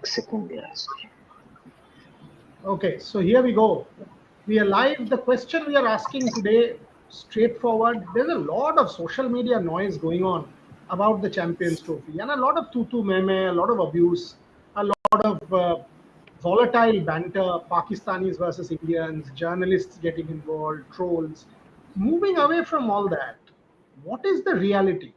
second, yes. Okay, so here we go. We are live. The question we are asking today, straightforward. There's a lot of social media noise going on about the Champions Trophy, and a lot of tutu meme, a lot of abuse, a lot of volatile banter, Pakistanis versus Indians, journalists getting involved, trolls. Moving away from all that, what is the reality?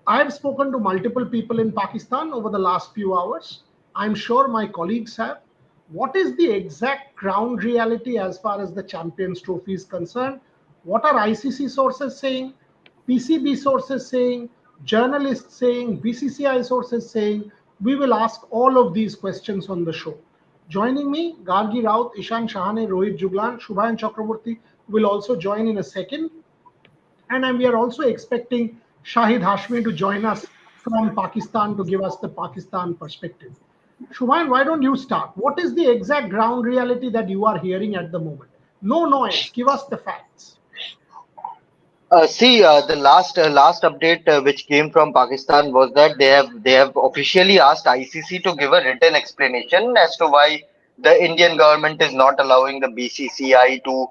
I've spoken to multiple people in Pakistan over the last few hours. I'm sure my colleagues have. What is the exact ground reality as far as the Champions Trophy is concerned? What are ICC sources saying? PCB sources saying? Journalists saying? BCCI sources saying? We will ask all of these questions on the show. Joining me, Gargi Raut, Ishan Shahane, Rohit Juglan, Shubhayan Chakraborty will also join in a second. And we are also expecting Shahid Hashmi to join us from Pakistan to give us the Pakistan perspective. Shubhayan, why don't you start? What is the exact ground reality that you are hearing at the moment? No noise. Give us the facts. See, the last update which came from Pakistan was that they have officially asked ICC to give a written explanation as to why the Indian government is not allowing the BCCI to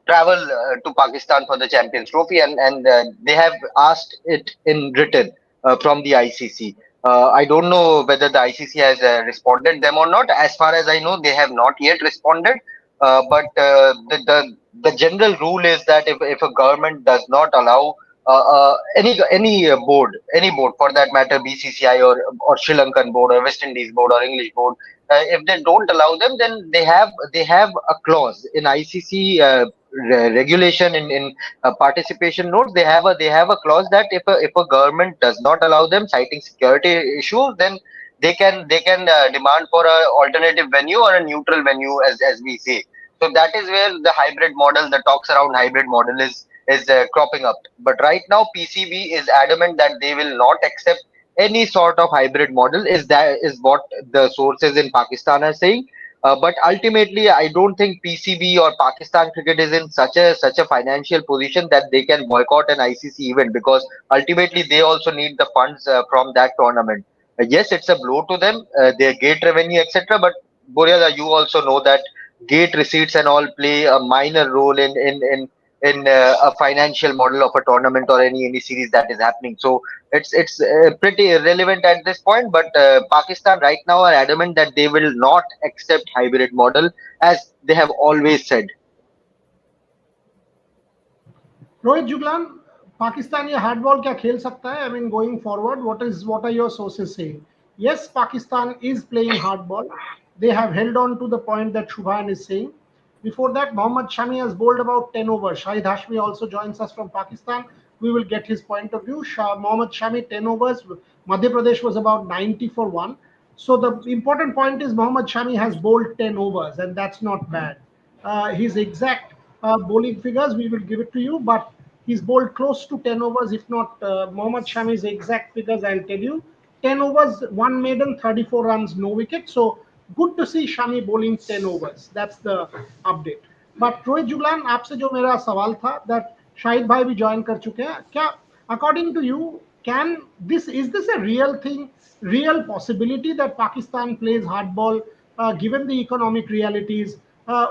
travel to Pakistan for the Champions Trophy, and they have asked it in written from the ICC. I don't know whether the ICC has responded them or not. As far as I know, they have not yet responded. But the general rule is that if a government does not allow any board for that matter, BCCI or Sri Lankan board or West Indies board or English board, if they don't allow them, then they have a clause in ICC regulation in participation notes. They have a clause that if a government does not allow them, citing security issues, then they can demand for a alternative venue or a neutral venue, as we say. So that is where the hybrid model, the talks around hybrid model is cropping up. But right now, PCB is adamant that they will not accept any sort of hybrid model. Is what the sources in Pakistan are saying. But ultimately, I don't think PCB or Pakistan cricket is in such a financial position that they can boycott an ICC event, because ultimately they also need the funds from that tournament. Yes, it's a blow to them, their gate revenue, etc. But Boryada, you also know that gate receipts and all play a minor role in a financial model of a tournament or any series that is happening. So it's pretty irrelevant at this point. But Pakistan right now are adamant that they will not accept hybrid model, as they have always said. Rohit Juglan, Pakistan ये hardball क्या खेल सकता है? I mean, going forward, what are your sources saying? Yes, Pakistan is playing hardball. They have held on to the point that Shubhayan is saying. Before that, Mohammad Shami has bowled about 10 overs. Shahid Hashmi also joins us from Pakistan. We will get his point of view. Mohammad Shami 10 overs. Madhya Pradesh was about 90 for 1. So the important point is Mohammad Shami has bowled 10 overs, and that's not bad. His exact bowling figures, we will give it to you, but he's bowled close to 10 overs, if not Mohammad Shami's exact figures, I'll tell you. 10 overs, one maiden, 34 runs, no wicket. So good to see Shami bowling 10 overs. That's the update. But Rohit Juglan आपसे जो मेरा सवाल था that Shahid भाई भी join कर चुके हैं क्या according to you can this is this a real thing, real possibility that Pakistan plays hardball given the economic realities?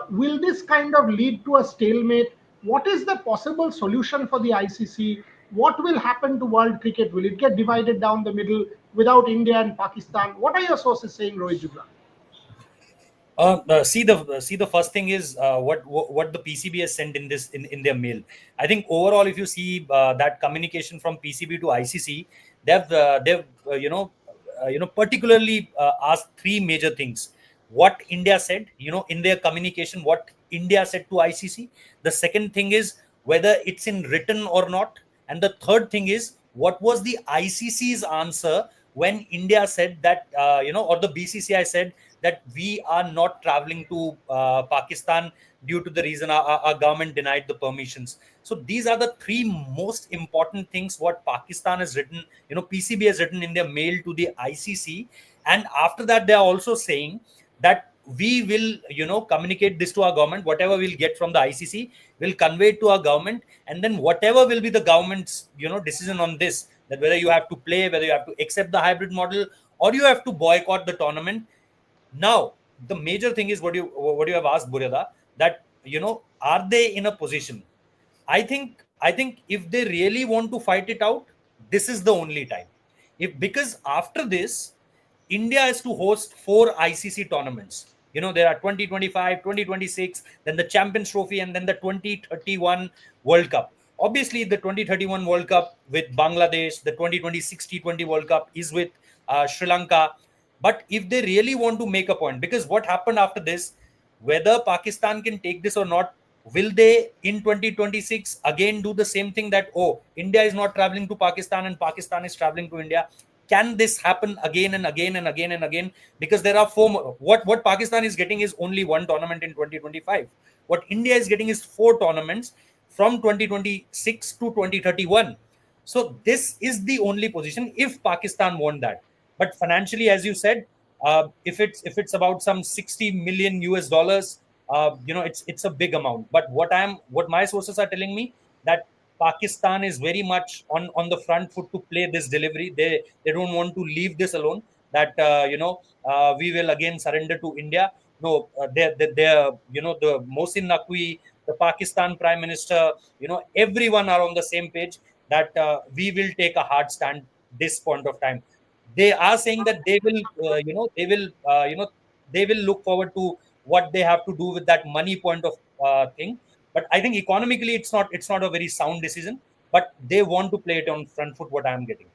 Will this kind of lead to a stalemate? What is the possible solution for the ICC? What will happen to world cricket? Will it get divided down the middle without India and Pakistan? What are your sources saying, Rohit Jugla? See the first thing is what the PCB has sent in their mail. I think overall, if you see that communication from PCB to ICC, they've particularly asked three major things. What India said, in their communication, what India said to ICC. The second thing is whether it's in written or not, and the third thing is what was the ICC's answer when India said that or the BCCI said that we are not traveling to Pakistan due to the reason our government denied the permissions. So these are the three most important things what Pakistan has written, PCB has written in their mail to the ICC. And after that, they are also saying that we will, communicate this to our government. Whatever we'll get from the ICC, we'll convey it to our government. And then whatever will be the government's, decision on this, that whether you have to play, whether you have to accept the hybrid model, or you have to boycott the tournament. Now, the major thing is what you have asked, Bureda, that are they in a position? I think if they really want to fight it out, this is the only time. If Because after this, India has to host 4 ICC tournaments. There are 2025, 2026, then the Champions Trophy, and then the 2031 World Cup. Obviously, the 2031 World Cup with Bangladesh, the 2026 T20 World Cup is with Sri Lanka. But if they really want to make a point, because what happened after this, whether Pakistan can take this or not, will they in 2026 again do the same thing that, oh, India is not traveling to Pakistan and Pakistan is traveling to India? Can this happen again and again and again and again? Because there are four more. What Pakistan is getting is only one tournament in 2025. What India is getting is 4 tournaments from 2026 to 2031. So this is the only position if Pakistan want that. But financially, as you said, if it's about some 60 million US dollars, it's a big amount. But what my sources are telling me, that Pakistan is very much on the front foot to play this delivery. They don't want to leave this alone. That we will again surrender to India. No, they're the Mohsin Naqvi, the Pakistan Prime Minister, everyone are on the same page that we will take a hard stand this point of time. They are saying that they will look forward to what they have to do with that money point of thing. But I think economically it's not a very sound decision, but they want to play it on front foot, what I am getting.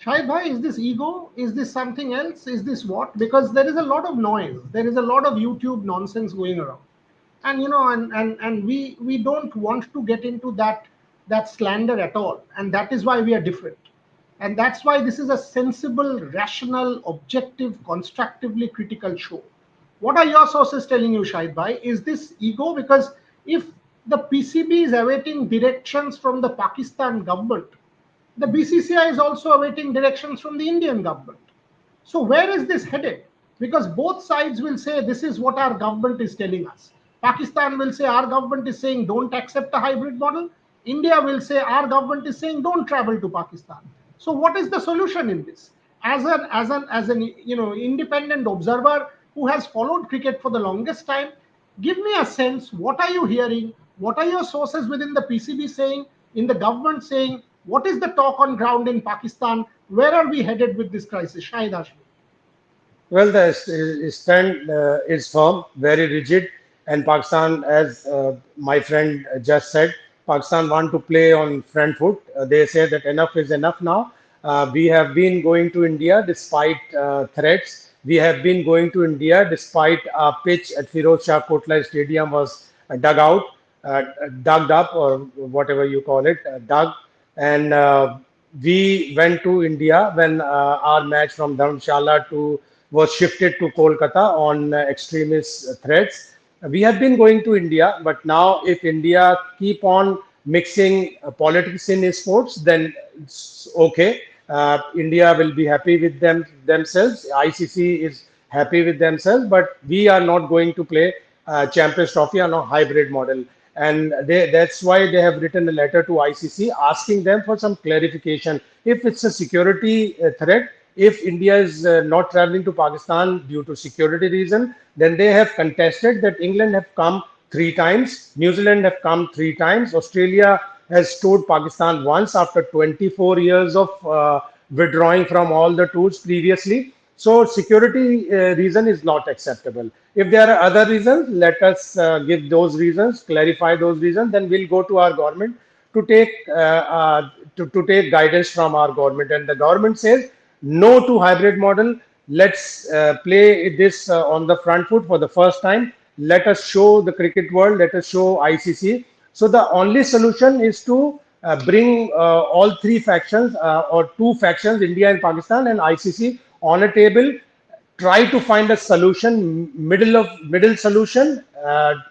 Shahid bhai, is this ego? Is this something else? Is this what? Because there is a lot of noise. There is a lot of YouTube nonsense going around, and we don't want to get into that slander at all, and that is why we are different, and that's why this is a sensible, rational, objective, constructively critical show. What are your sources telling you, Shahid bhai? Is this ego? Because if the PCB is awaiting directions from the Pakistan government, the BCCI is also awaiting directions from the Indian government. So, where is this headed? Because both sides will say this is what our government is telling us. Pakistan will say our government is saying don't accept a hybrid model. India will say our government is saying don't travel to Pakistan. So, what is the solution in this? As an independent observer who has followed cricket for the longest time, give me a sense. What are you hearing? What are your sources within the PCB saying? In the government saying? What is the talk on ground in Pakistan? Where are we headed with this crisis? Shahid Hashmi. Well, the stand is firm, very rigid, and Pakistan, as my friend just said, Pakistan want to play on front foot. They say that enough is enough now. We have been going to India despite threats. We have been going to India despite our pitch at Firoz Shah Kotla Stadium was dug out, dug up, or whatever you call it, dug. And we went to India when our match from Dharamshala to was shifted to Kolkata on extremist threats. We have been going to India, but now if India keep on mixing politics in sports, then it's okay. India will be happy with themselves. ICC is happy with themselves, but we are not going to play Champions Trophy on a hybrid model. And that's why they have written a letter to ICC asking them for some clarification. If it's a security threat, if India is not traveling to Pakistan due to security reason, then they have contested that England have come 3 times, New Zealand have come 3 times, Australia has toured Pakistan once after 24 years of withdrawing from all the tours previously. So security reason is not acceptable. If there are other reasons, let us give those reasons, clarify those reasons. Then we'll go to our government to take to take guidance from our government. And the government says no to hybrid model. Let's play this on the front foot for the first time. Let us show the cricket world. Let us show ICC. So the only solution is to bring all 3 factions or 2 factions, India and Pakistan and ICC, on a table, try to find a solution, middle solution,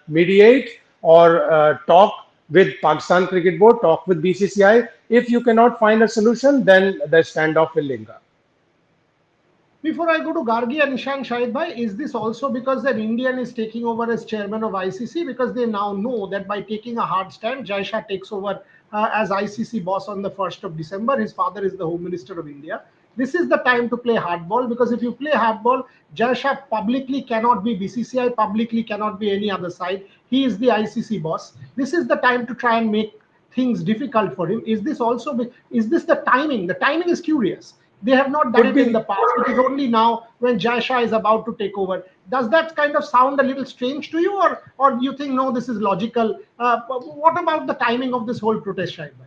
mediate or talk with Pakistan Cricket Board, talk with BCCI. If you cannot find a solution, then the standoff will linger. Before I go to Gargi and Nishan, Shahid bhai, is this also because an Indian is taking over as chairman of ICC? Because they now know that by taking a hard stand, Jai takes over as ICC boss on the 1st of December. His father is the Home Minister of India. This is the time to play hardball, because if you play hardball, Jai Shah publicly cannot be BCCI, publicly cannot be any other side. He is the ICC boss. This is the time to try and make things difficult for him. Is this also, is this the timing? The timing is curious. They have not done Could it in be. the past. It is only now when Jai Shah is about to take over. Does that kind of sound a little strange to you, or do you think no, this is logical? What about the timing of this whole protest, Shahid bhai?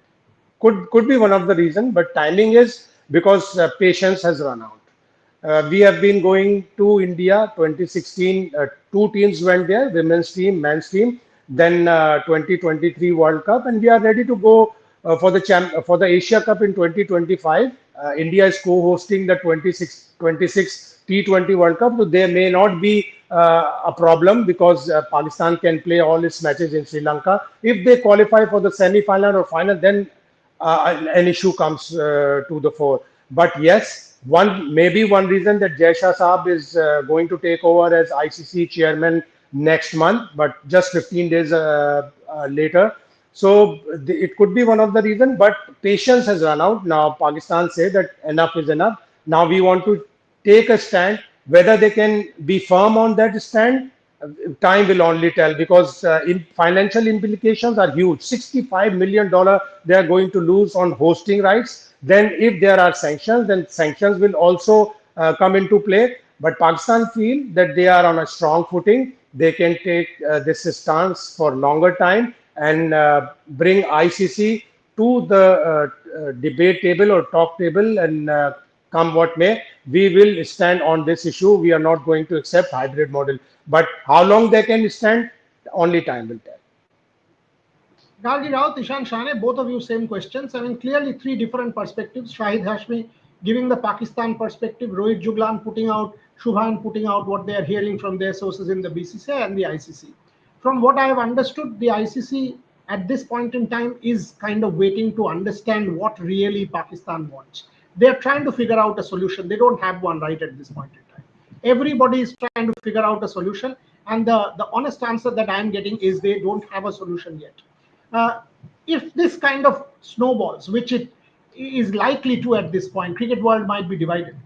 Could be one of the reason, but timing is because patience has run out. We have been going to India 2016. Two teams went there, women's team, men's team. Then 2023 World Cup, and we are ready to go for the Asia Cup in 2025. India is co-hosting the 26 T20 World Cup, so there may not be a problem because Pakistan can play all its matches in Sri Lanka. If they qualify for the semi-final or final, then an issue comes to the fore. But yes, one reason that Jai Shah Saab is going to take over as ICC chairman next month, but just 15 days later. So it could be one of the reasons, but patience has run out. Now Pakistan say that enough is enough. Now we want to take a stand. Whether they can be firm on that stand, time will only tell, because in financial implications are huge. $65 million they are going to lose on hosting rights. Then if there are sanctions, then sanctions will also come into play. But Pakistan feel that they are on a strong footing. They can take this stance for longer time and bring ICC to the debate table or talk table, and come what may, we will stand on this issue. We are not going to accept hybrid model. But how long they can stand, only time will tell. Gargi Rao, Ishan Shane, both of you same questions. I mean, clearly three different perspectives. Shahid Hashmi giving the Pakistan perspective, Rohit Juglan putting out, Shubhan putting out what they are hearing from their sources in the BCCI and the ICC. From what I have understood, the ICC at this point in time is kind of waiting to understand what really Pakistan wants. They are trying to figure out a solution. They don't have one right at this point in time. Everybody is trying to figure out a solution, and the honest answer that I am getting is they don't have a solution yet. Uh, if this kind of snowballs, which it is likely to at this point, cricket world might be divided.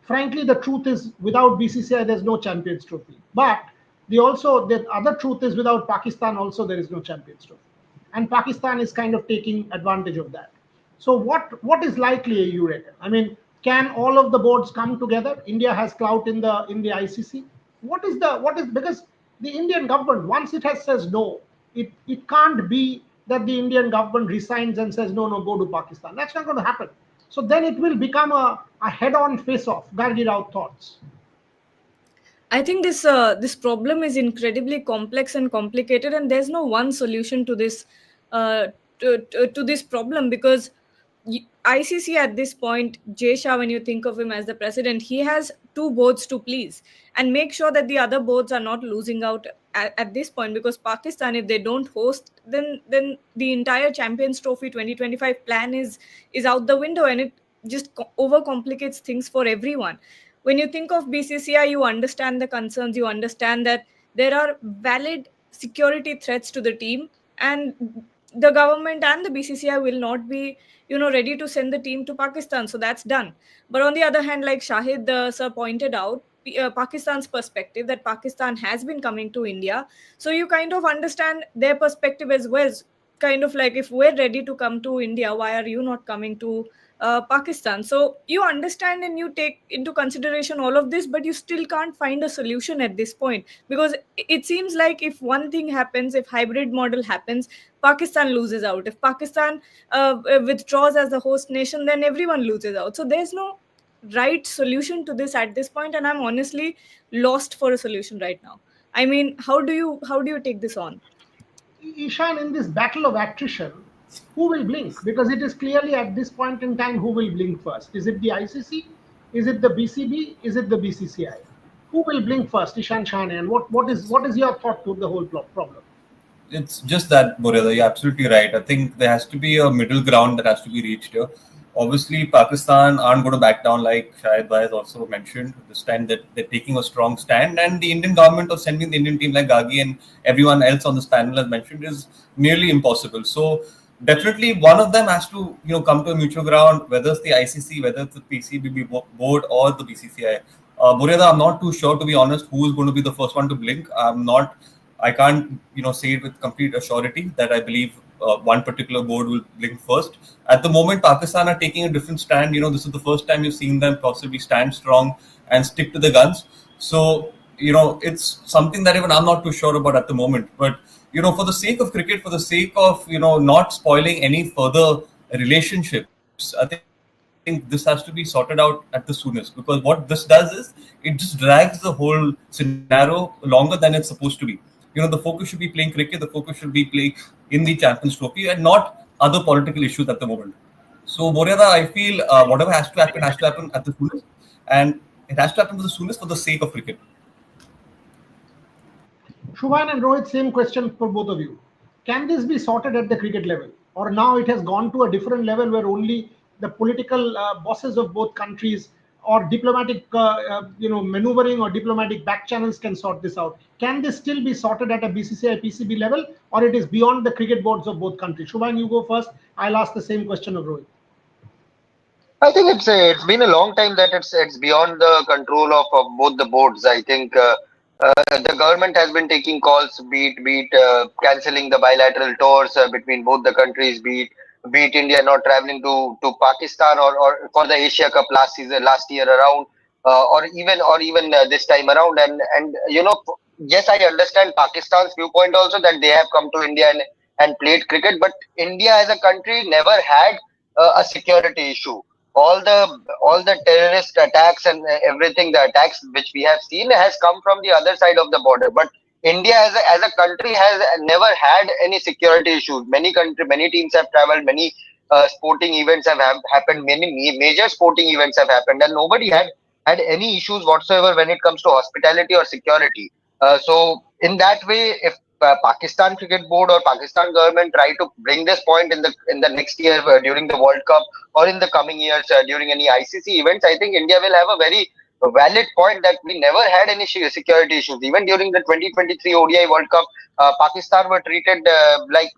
Frankly, the truth is without BCCI, there's no Champions Trophy. But the other truth is without Pakistan also there is no Champions Trophy, and Pakistan is kind of taking advantage of that. So what is likely, you reckon? I mean, can all of the boards come together? India has clout in the ICC. What is because the Indian government, once it has says no, it can't be that the Indian government resigns and says no, go to Pakistan. That's not going to happen. So then it will become a head-on face-off. Gargi Rao, thoughts? I think this problem is incredibly complex and complicated, and there's no one solution to this to this problem, because ICC at this point, Jay Shah, when you think of him as the president, he has two boards to please and make sure that the other boards are not losing out at this point, because Pakistan, if they don't host, then the entire Champions Trophy 2025 plan is out the window, and it just overcomplicates things for everyone. When you think of BCCI, you understand the concerns, you understand that there are valid security threats to the team, and the government and the BCCI will not be ready to send the team to Pakistan, so that's done. But on the other hand, like Shahid sir pointed out, Pakistan's perspective, that Pakistan has been coming to India, so you kind of understand their perspective as well. Kind of like, if we're ready to come to India, why are you not coming to Pakistan? So you understand and you take into consideration all of this, but you still can't find a solution at this point, because it seems like if one thing happens, if hybrid model happens, Pakistan loses out. If Pakistan withdraws as the host nation, then everyone loses out. So there's no right solution to this at this point, and I'm honestly lost for a solution right now. I mean, how do you take this on? Ishan, in this battle of attrition, who will blink? Because it is clearly at this point in time who will blink first. Is it the ICC? Is it the BCB? Is it the BCCI? Who will blink first, Ishan Shane? And what is your thought to the whole problem? It's just that, Boreda, you're absolutely right. I think there has to be a middle ground that has to be reached here. Obviously, Pakistan aren't going to back down, like Shahid Bhai has also mentioned, this time that they're taking a strong stand. And the Indian government of sending the Indian team like Gagi and everyone else on this panel has mentioned is nearly impossible. So definitely one of them has to come to a mutual ground, whether it's the ICC, whether it's the PCB board or the BCCI. Murida, I'm not too sure, to be honest, who is going to be the first one to blink. I can't say it with complete assurity that I believe one particular board will blink first. At the moment, Pakistan are taking a different stand. This is the first time you've seen them possibly stand strong and stick to the guns. So it's something that even I'm not too sure about at the moment. But for the sake of cricket, for the sake of not spoiling any further relationships, I think this has to be sorted out at the soonest, because what this does is it just drags the whole scenario longer than it's supposed to be. The focus should be playing cricket, the focus should be playing in the Champions Trophy, and not other political issues at the moment. So Moriada, I feel whatever has to happen at the soonest, and it has to happen for the soonest for the sake of cricket. Shubhan and Rohit, same question for both of you. Can this be sorted at the cricket level? Or now it has gone to a different level where only the political bosses of both countries or diplomatic maneuvering or diplomatic back channels can sort this out? Can this still be sorted at a BCCI PCB level, or it is beyond the cricket boards of both countries? Shubhan, you go first. I'll ask the same question of Rohit. I think it's been a long time that it's beyond the control of both the boards. I think the government has been taking calls, be it cancelling the bilateral tours between both the countries, be it India not traveling to Pakistan, or for the Asia Cup last year around, or even this time around. And yes, I understand Pakistan's viewpoint also, that they have come to India and played cricket, but India as a country never had a security issue. All the terrorist attacks and everything, the attacks which we have seen, has come from the other side of the border. But India as a country has never had any security issues. Many teams have traveled, many sporting events have happened, many major sporting events have happened, and nobody had any issues whatsoever when it comes to hospitality or security. So in that way, if Pakistan Cricket Board or Pakistan government try to bring this point in the next year during the World Cup, or in the coming years during any ICC events, I think India will have a very valid point that we never had any security issues. Even during the 2023 ODI World Cup, Pakistan were treated like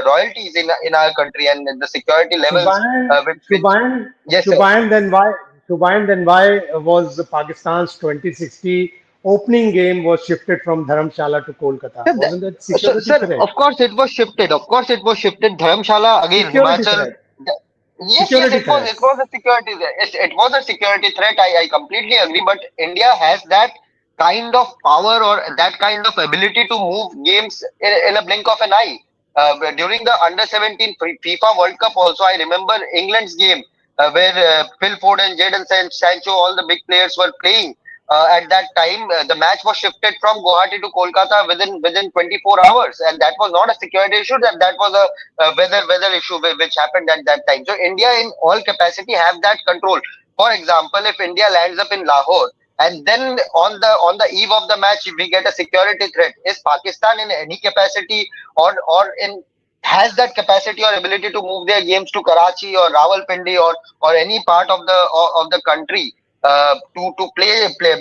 royalties in our country, and the security levels, Shubhayan, which Shubhayan, yes, sir. Shubhayan, then why was Pakistan's 2060 opening game was shifted from Dharamshala to Kolkata? Sir, Wasn't that so, security sir, threat? of course it was shifted. Of course it was shifted. Dharamshala again, Security Himachal. threat. Yes, Security it was. It threat. was a security. It was a security threat. I completely agree. But India has that kind of power, or that kind of ability to move games in a blink of an eye. During the under 17 FIFA World Cup, also I remember England's game, where Phil Foden, Jadon Sancho, all the big players were playing. At that time, the match was shifted from Guwahati to Kolkata within 24 hours, and that was not a security issue. That was a weather issue which happened at that time. So India, in all capacity, have that control. For example, if India lands up in Lahore, and then on the eve of the match we get a security threat, is Pakistan in any capacity, or in has that capacity or ability to move their games to Karachi or Rawalpindi, or any part of the country, to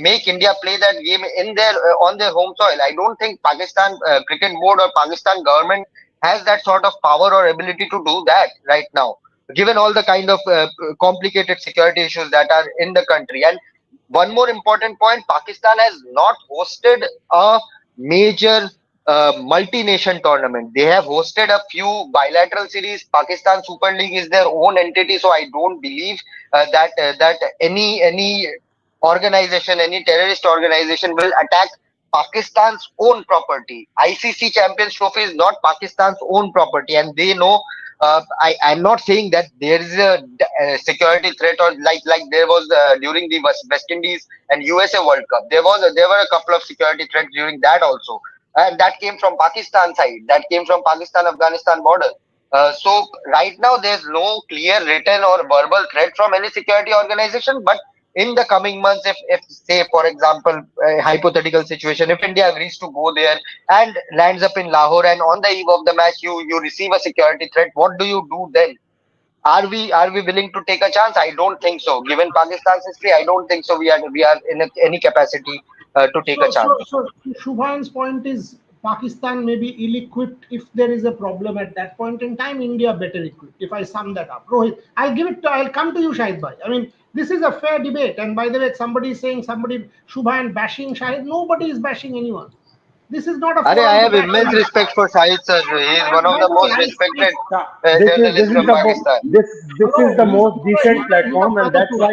make India play that game in their on their home soil? I don't think Pakistan Cricket Board or Pakistan government has that sort of power or ability to do that right now, given all the kind of complicated security issues that are in the country. And one more important point, Pakistan has not hosted a major multi-nation tournament. They have hosted a few bilateral series. Pakistan Super League is their own entity, so I don't believe that any organization, any terrorist organization, will attack Pakistan's own property. ICC Champions Trophy is not Pakistan's own property, and they know. I'm not saying that there is a security threat, or like there was during the West Indies and USA World Cup. There were a couple of security threats during that also, and that came from Pakistan side. That came from Pakistan-Afghanistan border. So right now there's no clear written or verbal threat from any security organization, but in the coming months, if say for example, a hypothetical situation, if India agrees to go there and lands up in Lahore, and on the eve of the match you receive a security threat, what do you do then? Are we willing to take a chance? I don't think so. Given Pakistan's history, I don't think so. We are in any capacity to take a So, chance. so, so Shubhan's point is Pakistan may be ill-equipped if there is a problem at that point in time. India better equipped. If I sum that up, Rohit, I'll come to you, Shahid bhai. I mean, this is a fair debate. And by the way, somebody is saying Shubha and bashing Shahid. Nobody is bashing anyone. This is not a Are, I forum to have bash immense anyone. respect for Shahid sir. He is one of By the the way, most I'll say, respected Yeah, journalists from Pakistan. this is hello, the he's most decent he's a platform, and brother to us.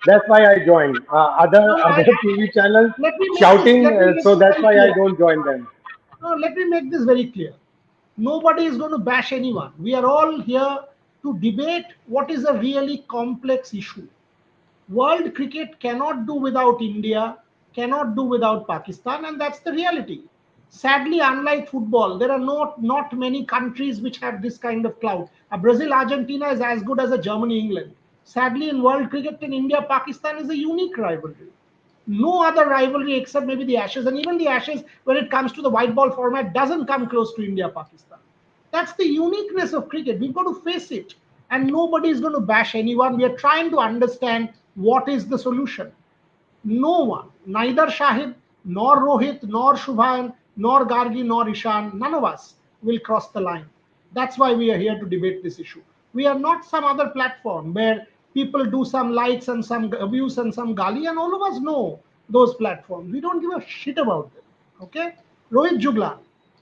that's why I joined. No, no, Other TV channels let me make this shouting, let me make so this that's very why I clear. don't join them. No, let me make this very clear. Nobody is going to bash anyone. We are all here to debate what is a really complex issue. World cricket cannot do without India, cannot do without Pakistan, and that's the reality. Sadly, unlike football, there are not many countries which have this kind of clout. A Brazil Argentina is as good as a Germany England. Sadly, in world cricket, in India Pakistan is a unique rivalry. No other rivalry except maybe the Ashes, and even the Ashes, when it comes to the white ball format, doesn't come close to India Pakistan. That's the uniqueness of cricket. We've got to face it, and nobody is going to bash anyone. We are trying to understand what is the solution. No one, neither Shahid, nor Rohit, nor Shubhan, nor Gargi, nor Ishan, none of us will cross the line. That's why we are here to debate this issue. We are not some other platform where people do some likes and some abuse and some gali, and all of us know those platforms. We don't give a shit about them. Okay? Rohit Juglan,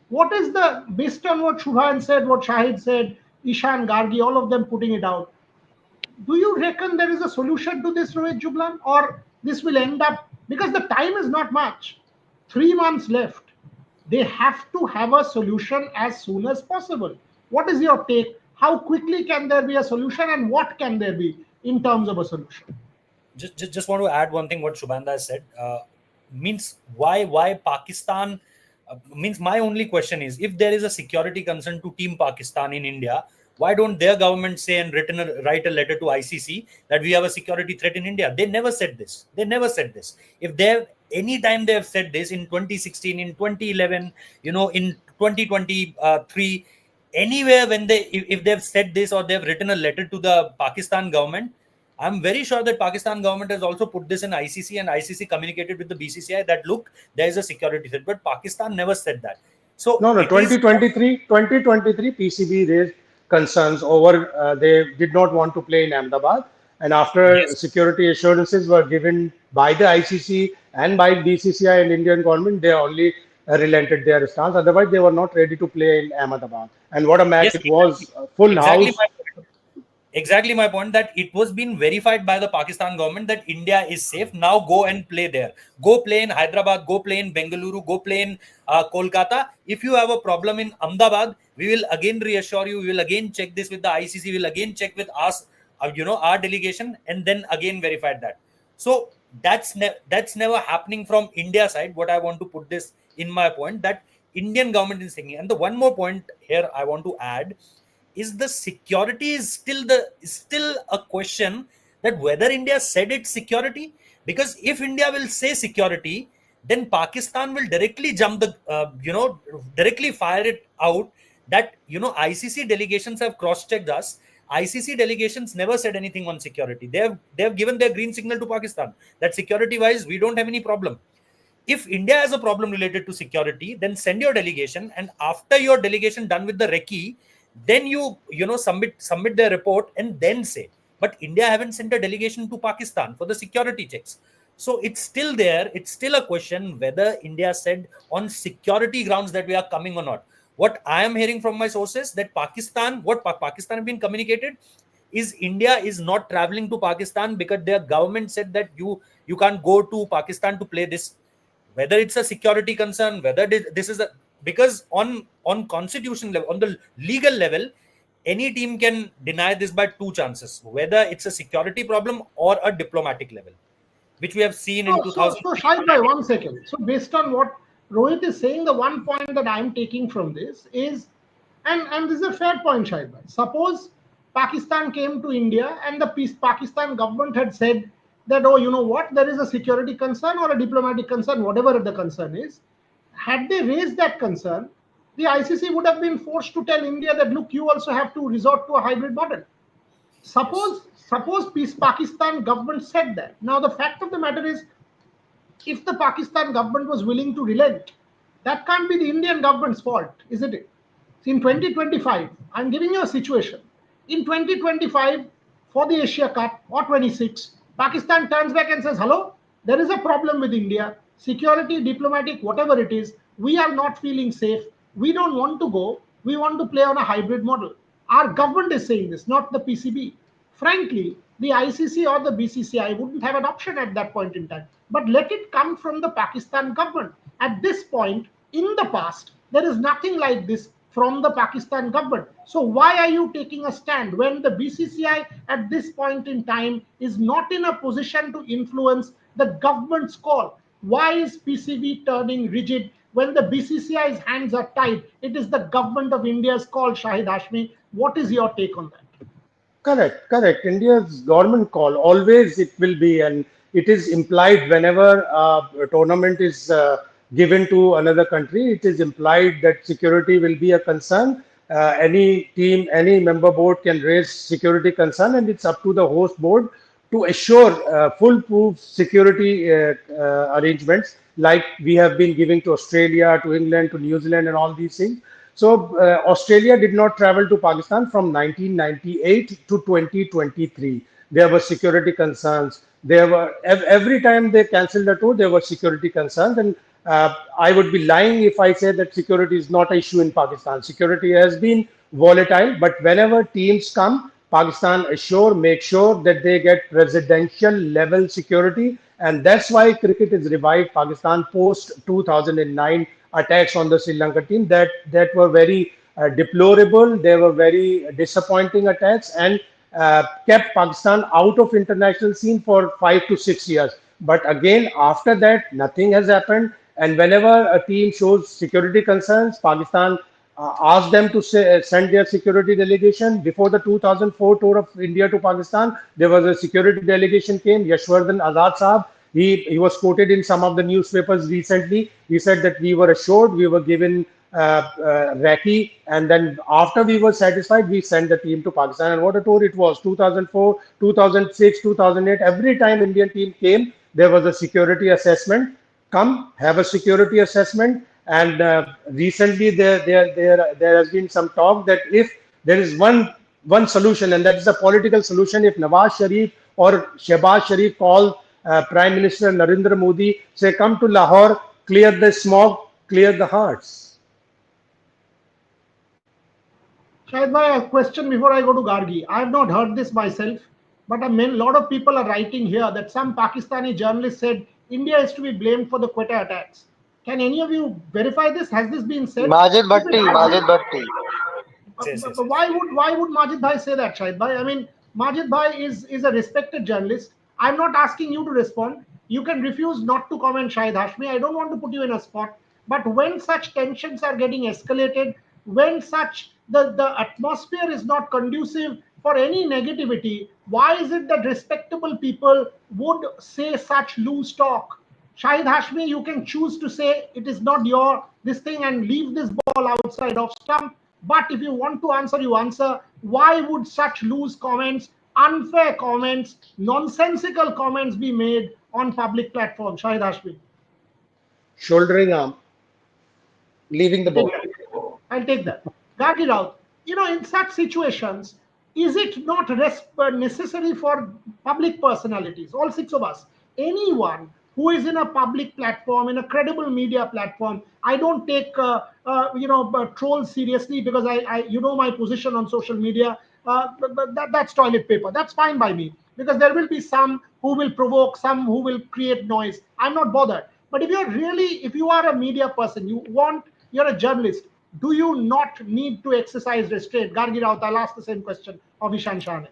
what is the, based on what Shubhan said, what Shahid said, Ishan, Gargi, all of them putting it out, do you reckon there is a solution to this, Rohit Juglan, or this will end up, because the time is not much, 3 months left? They have to have a solution as soon as possible. What is your take? How quickly can there be a solution, and what can there be in terms of a solution? Just want to add one thing what Shubhanda has said. Means why Pakistan, means my only question is, if there is a security concern to Team Pakistan in India, why don't their government say and write a letter to ICC that we have a security threat in India? They never said this. They never said this. If they any time they have said this, in 2016, in 2011, in 2023, anywhere when if they've said this or they've written a letter to the Pakistan government, I'm very sure that Pakistan government has also put this in ICC, and ICC communicated with the BCCI that, look, there is a security threat. But Pakistan never said that. So No, no, it is 2023 PCB raised concerns over they did not want to play in Ahmedabad. And after yes, security assurances were given by the ICC and by BCCI and Indian government, they only relented their stance. Otherwise, they were not ready to play in Ahmedabad. And what a match yes, it was! Full exactly house. my point. Exactly my point, that it was being verified by the Pakistan government that India is safe. Now go and play there. Go play in Hyderabad. Go play in Bengaluru. Go play in Kolkata. If you have a problem in Ahmedabad, we will again reassure you. We will again check this with the ICC. We will again check with us, our delegation, and then again verified that. So that's never happening from India side. What I want to put this in my point, that Indian government is thinking. And the one more point here I want to add is the security is still a question, that whether India said it's security. Because if India will say security, then Pakistan will directly jump the directly fire it out that ICC delegations have cross-checked us. ICC delegations never said anything on security. They have given their green signal to Pakistan that security wise we don't have any problem. If India has a problem related to security, then send your delegation, and after your delegation done with the recce, then submit their report and then say. But India haven't sent a delegation to Pakistan for the security checks. So it's still there. It's still a question whether India said on security grounds that we are coming or not. What I am hearing from my sources, that Pakistan have been communicated is India is not traveling to Pakistan because their government said that you can't go to Pakistan to play this. Whether it's a security concern, whether this is a, because on constitution level, on the legal level, any team can deny this by two chances, whether it's a security problem or a diplomatic level, which we have seen in So 2000. Shahid bhai, 1 second. So based on what Rohit is saying, the one point that I'm taking from this is, and this is a fair point, Shahid bhai. Suppose Pakistan came to India and the Pakistan government had said that, oh, you know what, there is a security concern or a diplomatic concern, whatever the concern is. Had they raised that concern, the ICC would have been forced to tell India that, look, you also have to resort to a hybrid model. Yes. Suppose Pakistan government said that. Now the fact of the matter is, if the Pakistan government was willing to relent, That can't be the Indian government's fault, isn't it? In 2025, I'm giving you a situation. In 2025, for the Asia Cup or 26, Pakistan turns back and says, hello, there is a problem with India, security, diplomatic, whatever it is. We are not feeling safe. We don't want to go. We want to play on a hybrid model. Our government is saying this, not the PCB. Frankly, the ICC or the BCCI wouldn't have an option at that point in time. But let it come from the Pakistan government. At this point, in the past, there is nothing like this from the Pakistan government. So why are you taking a stand when the BCCI at this point in time is not in a position to influence the government's call? Why is PCB turning rigid when the BCCI's hands are tied? It is the government of India's call, Shahid Hashmi. What is your take on that? Correct, correct. India's government call always it will be, and it is implied whenever a tournament is given to another country. It is implied that security will be a concern. Any team, any member board can raise security concern, and it's up to the host board to assure foolproof security arrangements like we have been giving to Australia, to England, to New Zealand, and all these things. So Australia did not travel to Pakistan from 1998 to 2023. There were security concerns. There were every time they cancelled the tour, there were security concerns, and I would be lying if I say that security is not an issue in Pakistan. Security has been volatile, but whenever teams come, Pakistan make sure that they get presidential level security, and that's why cricket is revived. Pakistan post 2009 attacks on the Sri Lanka team that were very deplorable. They were very disappointing attacks and kept Pakistan out of international scene for 5 to 6 years. But again, after that, nothing has happened. And whenever a team shows security concerns, Pakistan asked them to send their security delegation. Before the 2004 tour of India to Pakistan, there was a security delegation came. Yashwardhan Azad Saab, he was quoted in some of the newspapers recently. He said that we were assured, we were given Raki, and then after we were satisfied, we sent the team to Pakistan. And what a tour it was! 2004, 2006, 2008. Every time Indian team came, there was a security assessment. Come, have a security assessment. And recently, there has been some talk that if there is one solution, and that is a political solution, if Nawaz Sharif or Shehbaz Sharif call Prime Minister Narendra Modi, say, come to Lahore, clear the smog, clear the hearts. Shahid bhai, a question before I go to Gargi. I have not heard this myself, but a lot of people are writing here that some Pakistani journalist said India is to be blamed for the Quetta attacks. Can any of you verify this? Has this been said? Majid If it Bhatti, has Majid been, Bhatti. Yes, yes, yes. why would Majid bhai say that, Shahid bhai? I mean, Majid bhai is a respected journalist. I'm not asking you to respond. You can refuse not to comment, Shahid Hashmi. I don't want to put you in a spot. But when such tensions are getting escalated, when such the atmosphere is not conducive for any negativity, why is it that respectable people would say such loose talk? Shahid Hashmi, you can choose to say it is not your this thing and leave this ball outside of stump. But if you want to answer, you answer. Why would such loose comments, unfair comments, nonsensical comments be made on public platforms? Shahid Hashmi. Shouldering arm, leaving the Take ball. that. I'll take that. Gargi Raut, in such situations, is it not necessary for public personalities, all six of us, anyone who is in a public platform, in a credible media platform? I don't take trolls seriously because my position on social media. That's toilet paper. That's fine by me because there will be some who will provoke, some who will create noise. I'm not bothered. But if you are a media person, you're a journalist, do you not need to exercise restraint? Gargi Raut, I'll ask the same question of Ishan Shahane.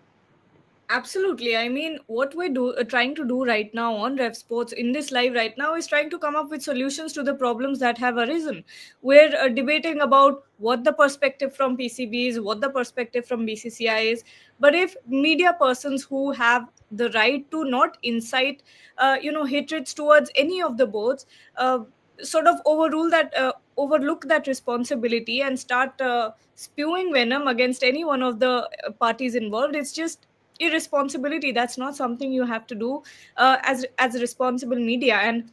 Absolutely. I mean, what we're trying to do right now on Rev Sports in this live right now is trying to come up with solutions to the problems that have arisen. We're debating about what the perspective from PCB is, what the perspective from BCCI is. But if media persons who have the right to not incite, hatreds towards any of the boards, sort of overlook that responsibility and start spewing venom against any one of the parties involved, it's just irresponsibility. That's not something you have to do as responsible media. And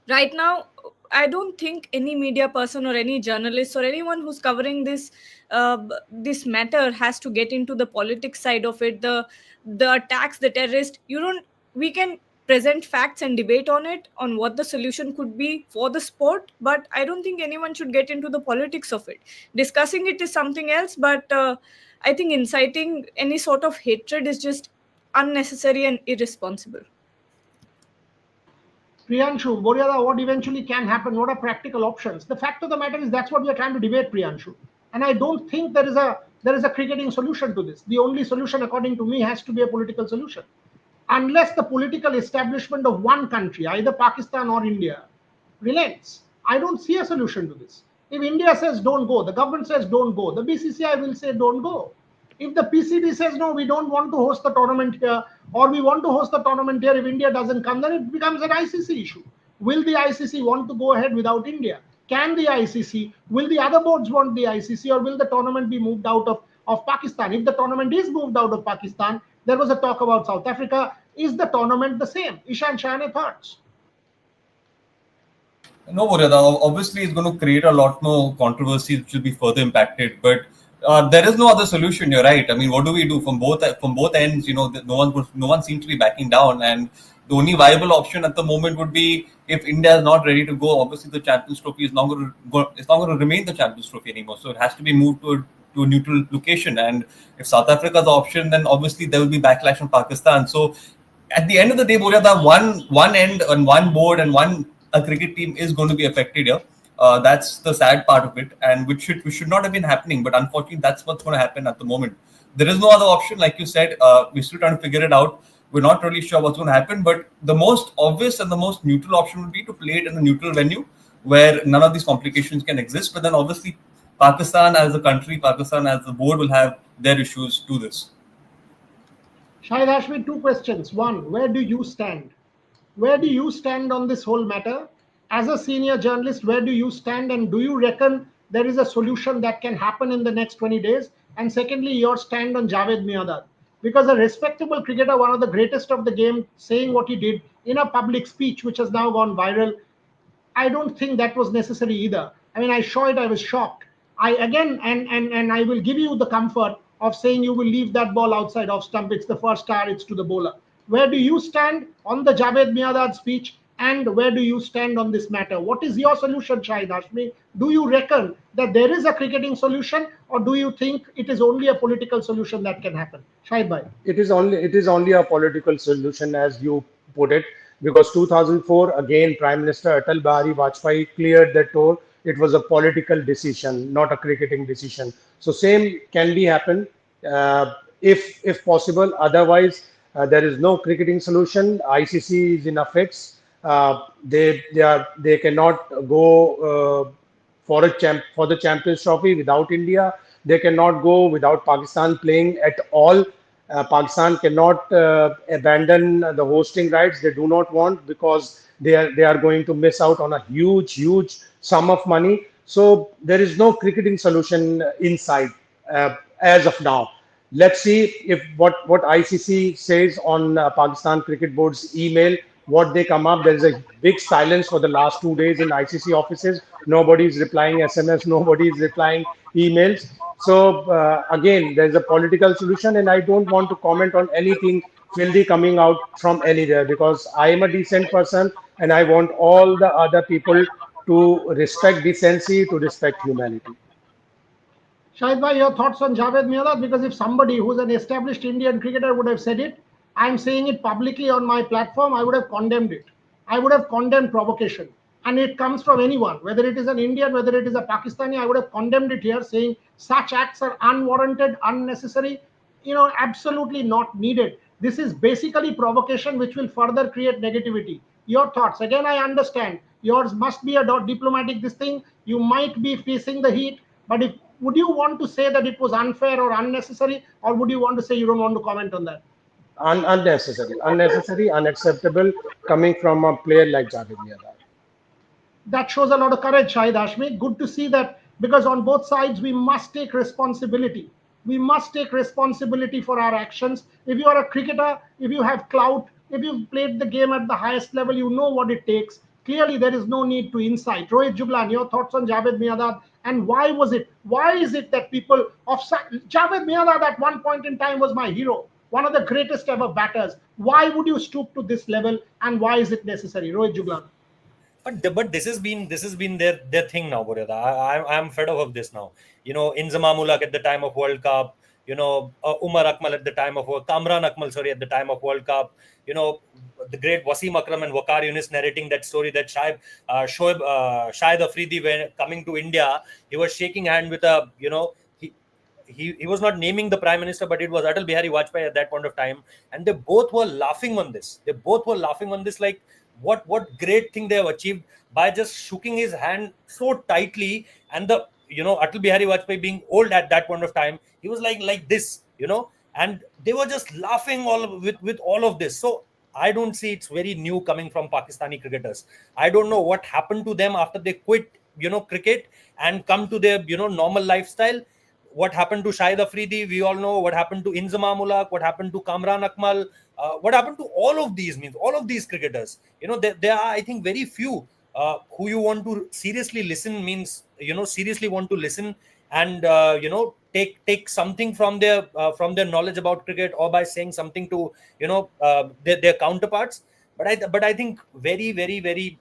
right now, I don't think any media person or any journalist or anyone who's covering this matter has to get into the politics side of it. The attacks, the terrorist. You don't. We can present facts and debate on it, on what the solution could be for the sport, but I don't think anyone should get into the politics of it. Discussing it is something else, but I think inciting any sort of hatred is just unnecessary and irresponsible. Priyanshu, Boryada, what eventually can happen? What are practical options? The fact of the matter is that's what we are trying to debate, Priyanshu. And I don't think there is a cricketing solution to this. The only solution, according to me, has to be a political solution. Unless the political establishment of one country, either Pakistan or India, relents, I don't see a solution to this. If India says don't go, the government says don't go, the BCCI will say don't go. If the PCB says no, we don't want to host the tournament here, or we want to host the tournament here, if India doesn't come, then it becomes an ICC issue. Will the ICC want to go ahead without India? Can the ICC, will the other boards want the ICC, or will the tournament be moved out of Pakistan? If the tournament is moved out of Pakistan, there was a talk about South Africa. Is the tournament the same? Ishan Shah, thoughts? No, Boryada, obviously it's going to create a lot more controversy, which will be further impacted. But there is no other solution. You're right. I mean, what do we do from both ends? You know, no one seems to be backing down, and the only viable option at the moment would be if India is not ready to go. Obviously, the Champions Trophy is not going to go. It's not going to remain the Champions Trophy anymore. So it has to be moved to a neutral location. And if South Africa is the option, then obviously there will be backlash from Pakistan. So at the end of the day, Boryada, one end and one board and a cricket team is going to be affected here. That's the sad part of it, and which should not have been happening. But unfortunately, that's what's going to happen at the moment. There is no other option, like you said. We're still trying to figure it out. We're not really sure what's going to happen. But the most obvious and the most neutral option would be to play it in a neutral venue where none of these complications can exist. But then obviously, Pakistan as a country, Pakistan as a board will have their issues to this. Shahid Hashmi, two questions. One, where do you stand? Where do you stand on this whole matter? As a senior journalist, where do you stand, and do you reckon there is a solution that can happen in the next 20 days? And secondly, your stand on Javed Miandad. Because a respectable cricketer, one of the greatest of the game, saying what he did in a public speech, which has now gone viral, I don't think that was necessary either. I mean, I saw it, I was shocked. And I will give you the comfort of saying you will leave that ball outside off stump. It's the first star, it's to the bowler. Where do you stand on the Javed Miandad speech, and where do you stand on this matter? What is your solution, Shahid Hashmi? Do you reckon that there is a cricketing solution, or do you think it is only a political solution that can happen? Shahid bhai. It is only a political solution, as you put it, because 2004 again Prime Minister Atal Bihari Vajpayee cleared the tour. It was a political decision, not a cricketing decision. So same can be happen if possible. Otherwise, there is no cricketing solution. ICC is in a fix. They cannot go for the Champions Trophy without India. They cannot go without Pakistan playing at all. Pakistan cannot abandon the hosting rights. They do not want, because they are going to miss out on a huge sum of money. So there is no cricketing solution in sight as of now. Let's see if what ICC says on Pakistan Cricket Board's email, what they come up. There is a big silence for the last 2 days in ICC offices. Nobody is replying SMS. Nobody is replying emails. So again, there is a political solution, and I don't want to comment on anything filthy coming out from anywhere, because I am a decent person and I want all the other people to respect decency, to respect humanity. Shahid bhai, your thoughts on Javed Miandad? Because if somebody who's an established Indian cricketer would have said it, I'm saying it publicly on my platform, I would have condemned it. I would have condemned provocation. And it comes from anyone, whether it is an Indian, whether it is a Pakistani, I would have condemned it here, saying such acts are unwarranted, unnecessary, absolutely not needed. This is basically provocation which will further create negativity. Your thoughts? Again, I understand yours must be a diplomatic this thing. You might be facing the heat, but would you want to say that it was unfair or unnecessary, or would you want to say you don't want to comment on that? Unnecessary, unacceptable, coming from a player like Javed Miandad. That shows a lot of courage, Shahid Hashmi. Good to see that, because on both sides we must take responsibility. We must take responsibility for our actions. If you are a cricketer, if you have clout, if you've played the game at the highest level, you know what it takes. Clearly, there is no need to incite. Rohit Juglan, your thoughts on Javed Miandad, and why was it? Why is it that people of Javed Miandad at one point in time was my hero, one of the greatest ever batters? Why would you stoop to this level, and why is it necessary? Rohit Juglan. But this has been their thing now, Boryada. I'm fed up of this now. Inzama Mulak at the time of World Cup. Umar Akmal at the time of Kamran Akmal, sorry, at the time of World Cup. The great Wasim Akram and Waqar Yunus narrating that story that Shahid Afridi, when coming to India, he was shaking hand with he was not naming the prime minister, but it was Atal Bihari Vajpayee at that point of time, and they both were laughing on this. Like what great thing they have achieved by just shaking his hand so tightly. And the Atal Bihari Vajpayee being old at that point of time, he was like this, and they were just laughing with all of this. So I don't see it's very new coming from Pakistani cricketers. I don't know what happened to them after they quit cricket and come to their normal lifestyle. What happened to Shahid Afridi, we all know. What happened to Inzama Mulak, what happened to Kamran Akmal, what happened to all of these cricketers. There are, I think, very few who you want to seriously listen, seriously want to listen, and take something from their knowledge about cricket, or by saying something to their counterparts. But I think very, very, very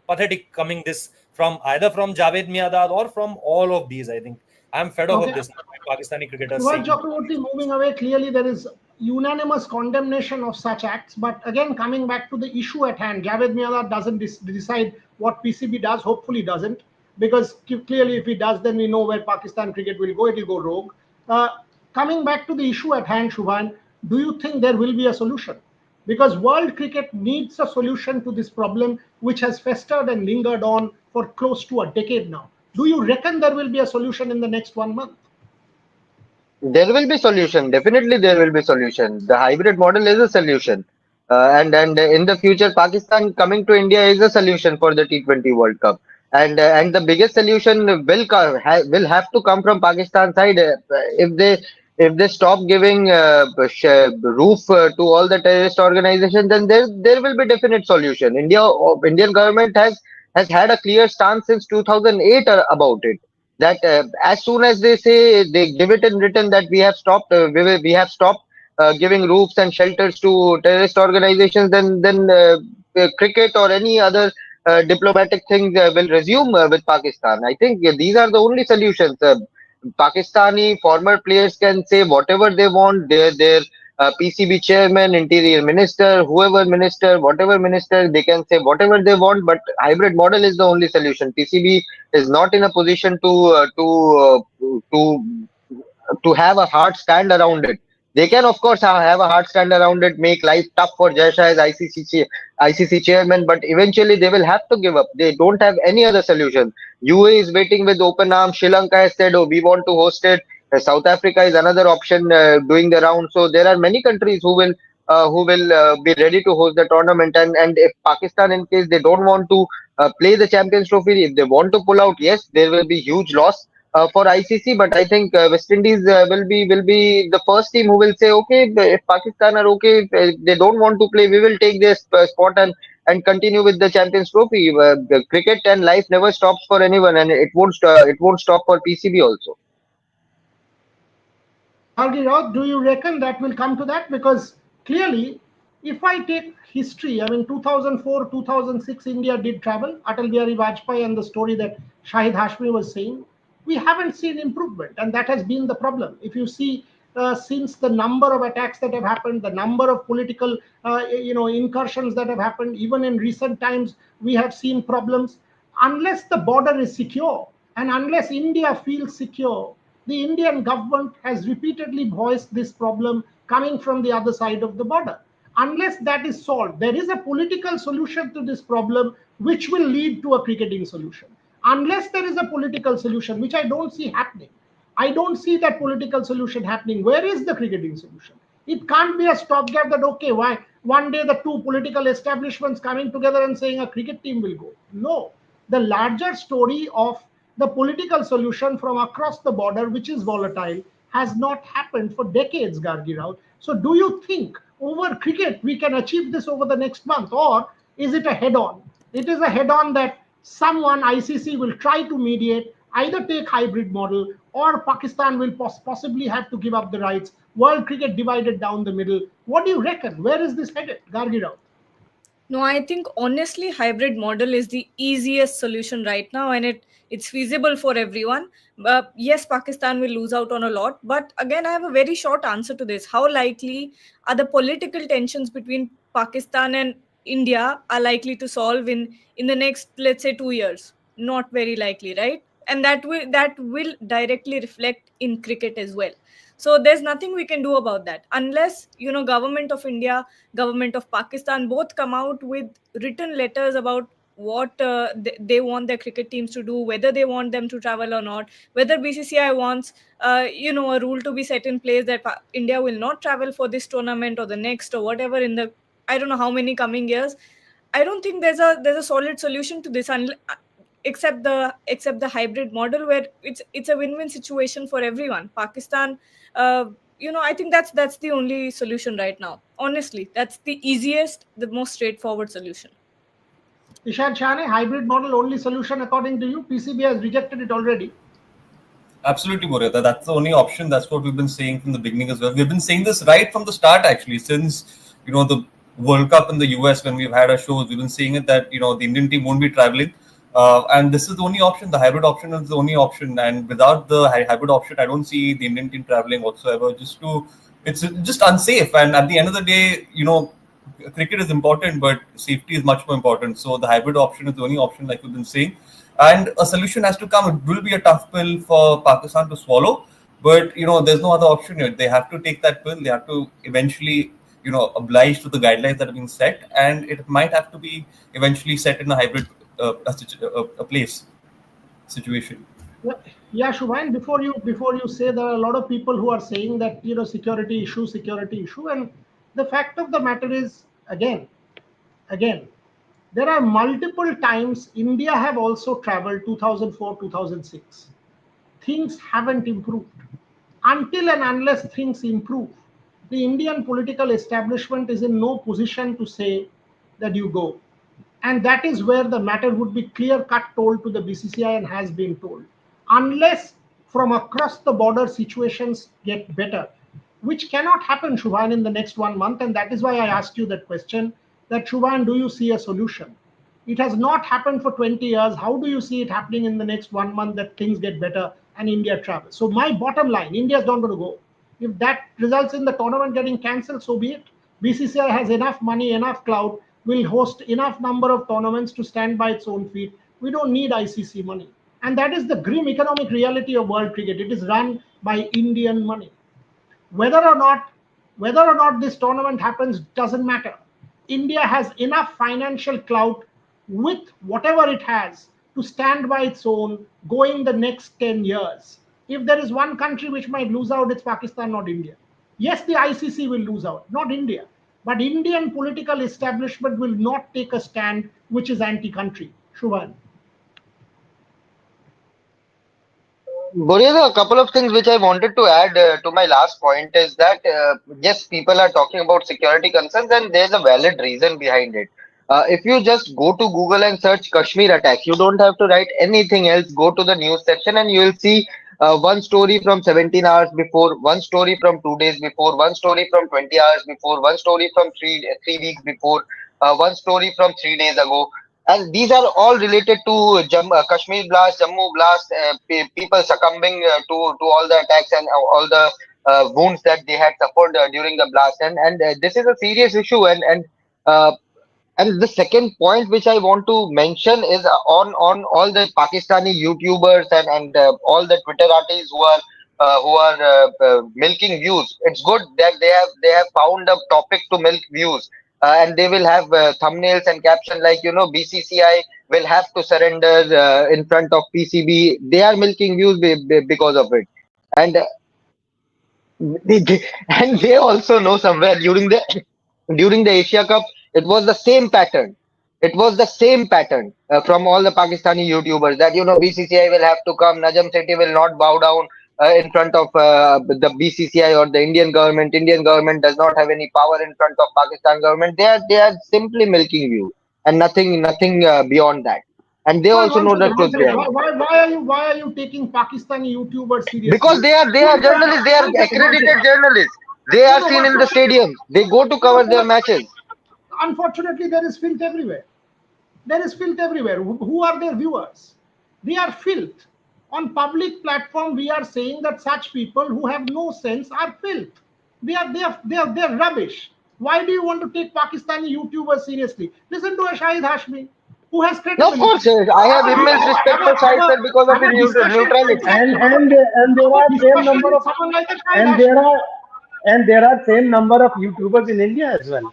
pathetic coming this from either from Javed Miandad or from all of these. I think I'm fed up of Okay. this Pakistani cricketers Subhash saying. Chakraborty, moving away, clearly there is unanimous condemnation of such acts. But again, coming back to the issue at hand, Javed Miandad doesn't decide what PCB does, hopefully doesn't, because clearly if he does, then we know where Pakistan cricket will go, it will go rogue. Uh, Coming back to the issue at hand, Shubhan, do you think there will be a solution? Because world cricket needs a solution to this problem, which has festered and lingered on for close to a decade now. Do you reckon there will be a solution in the next 1 month? There will be solution. Definitely, there will be solution. The hybrid model is a solution, and in the future, Pakistan coming to India is a solution for the T20 World Cup. And the biggest solution will have to come from Pakistan side. If they stop giving roof to all the terrorist organizations, then there will be definite solution. Indian government has had a clear stance since 2008 about it, that as soon as they say, they give it in written that we have stopped giving roofs and shelters to terrorist organizations, then cricket or any other diplomatic thing will resume with Pakistan. I think these are the only solutions. Pakistani former players can say whatever they want. Their PCB chairman, interior minister, whoever minister, whatever minister, they can say whatever they want. But hybrid model is the only solution. PCB is not in a position to have a hard stand around it. They can, of course, have a hard stand around it, make life tough for Jasha as ICC chairman, but eventually they will have to give up. They don't have any other solution. UAE is waiting with open arms. Sri Lanka has said, "Oh, we want to host it." South Africa is another option doing the round. So there are many countries who will be ready to host the tournament. And if Pakistan, in case they don't want to play the Champions Trophy, if they want to pull out, yes, there will be huge loss for ICC. But I think West Indies will be the first team who will say, okay, if Pakistan are okay, if they don't want to play, we will take this spot and continue with the Champions Trophy. The cricket and life never stops for anyone, and it won't stop for PCB also. Bhargav, do you reckon that will come to that? Because clearly, if I take history, I mean, 2004, 2006, India did travel. Atal Bihari Vajpayee and the story that Shahid Hashmi was saying, we haven't seen improvement, and that has been the problem. If you see, since the number of attacks that have happened, the number of political, incursions that have happened, even in recent times, we have seen problems. Unless the border is secure, and unless India feels secure, the Indian government has repeatedly voiced this problem coming from the other side of the border. Unless that is solved, there is a political solution to this problem which will lead to a cricketing solution. Unless there is a political solution, which I don't see happening, I don't see that political solution happening. Where is the cricketing solution? It can't be a stopgap that, okay, why one day the two political establishments coming together and saying a cricket team will go. No, the larger story of the political solution from across the border, which is volatile, has not happened for decades, Gargi Rao. So, do you think over cricket we can achieve this over the next month, or Is it a head-on? It is a head-on that someone ICC will try to mediate, either take hybrid model, or Pakistan will possibly have to give up the rights. World cricket divided down the middle. What do you reckon? Where is this headed, Gargi? No, I think honestly, hybrid model is the easiest solution right now, and it's feasible for everyone. But yes, Pakistan will lose out on a lot. But again, I have a very short answer to this. How likely are the political tensions between Pakistan and India are likely to solve in the next, let's say, 2 years? Not very likely, right? And that will directly reflect in cricket as well. So there's nothing we can do about that unless government of India, government of Pakistan both come out with written letters about what they want their cricket teams to do, whether they want them to travel or not, whether BCCI wants a rule to be set in place that India will not travel for this tournament or the next or whatever in the I don't know how many coming years. I don't think there's a solid solution to this except the hybrid model where it's a win-win situation for everyone. Pakistan, uh, I think that's the only solution right now. Honestly, that's the easiest, the most straightforward solution. Ishan Shane, hybrid model only solution according to you? PCB has rejected it already. Absolutely, Morita. That's the only option. That's what we've been saying from the beginning as well. We've been saying this right from the start, actually, since the World Cup in the US. When we've had our shows, we've been saying it that the Indian team won't be traveling, and this is the only option. The hybrid option is the only option, and without the hybrid option, I don't see the Indian team traveling whatsoever. It's just unsafe. And at the end of the day, cricket is important, but safety is much more important. So the hybrid option is the only option, like we've been saying. And a solution has to come. It will be a tough pill for Pakistan to swallow, but there's no other option here. They have to take that pill. They have to eventually, oblige to the guidelines that have been set, and it might have to be eventually set in a hybrid a place situation. Yeah, Shubhain, before you say, there are a lot of people who are saying that security issue, and the fact of the matter is, again, there are multiple times India have also traveled 2004, 2006. Things haven't improved. Until and unless things improve, the Indian political establishment is in no position to say that you go. And that is where the matter would be clear cut told to the BCCI and has been told. Unless from across the border situations get better, which cannot happen, Shubhan, in the next 1 month. And that is why I asked you that question, that Shubhan, do you see a solution? It has not happened for 20 years. How do you see it happening in the next 1 month that things get better and India travels? So my bottom line, India is not going to go. If that results in the tournament getting cancelled, so be it. BCCI has enough money, enough clout, will host enough number of tournaments to stand by its own feet. We don't need ICC money. And that is the grim economic reality of world cricket. It is run by Indian money. Whether or not this tournament happens doesn't matter. India has enough financial clout with whatever it has to stand by its own going the next 10 years. If there is one country which might lose out, it's Pakistan, not India. Yes, the ICC will lose out, not India. But Indian political establishment will not take a stand which is anti-country. Shubhan. Boreza, a couple of things which I wanted to add to my last point is that yes, people are talking about security concerns, and there's a valid reason behind it. If you just go to Google and search Kashmir attacks, you don't have to write anything else. Go to the news section and you will see one story from 17 hours before, one story from 2 days before, one story from 20 hours before, one story from three weeks before, one story from 3 days ago. And these are all related to Kashmir blast, Jammu blast, people succumbing to all the attacks and all the wounds that they had suffered during the blast. And this is a serious issue. Uh, and the second point which I want to mention is on all the Pakistani YouTubers and all the Twitter artists who are milking views. It's good that they have found a topic to milk views, and they will have thumbnails and caption like BCCI will have to surrender in front of PCB. They are milking views because of it, and and they also know somewhere during the Asia Cup, it was the same pattern. It was the same pattern from all the Pakistani YouTubers that BCCI will have to come. Najam City will not bow down in front of the BCCI or the Indian government. Indian government does not have any power in front of Pakistan government. They are simply milking you. and nothing beyond that. And they One, also one know the second, one truth second. behind it. Why are you taking Pakistani YouTubers Because seriously? they are journalists. They are One second, one accredited second. journalists. They No, are no, seen what, in the stadiums. They go to no, cover no, their matches. unfortunately, there is filth everywhere. There is filth everywhere. Who are their viewers? They are filth. On public platform, we are saying that such people who have no sense are filth. They are rubbish. Why do you want to take Pakistani YouTubers seriously? Listen to a Shahid Hashmi, who has Now, of course, credibility. I have immense respect for Shahid sir because of Have his a discussion. neutrality. Exactly. And there Have are a same discussion number with of someone like a Shahid and Hashmi. there are same number of YouTubers in India as well.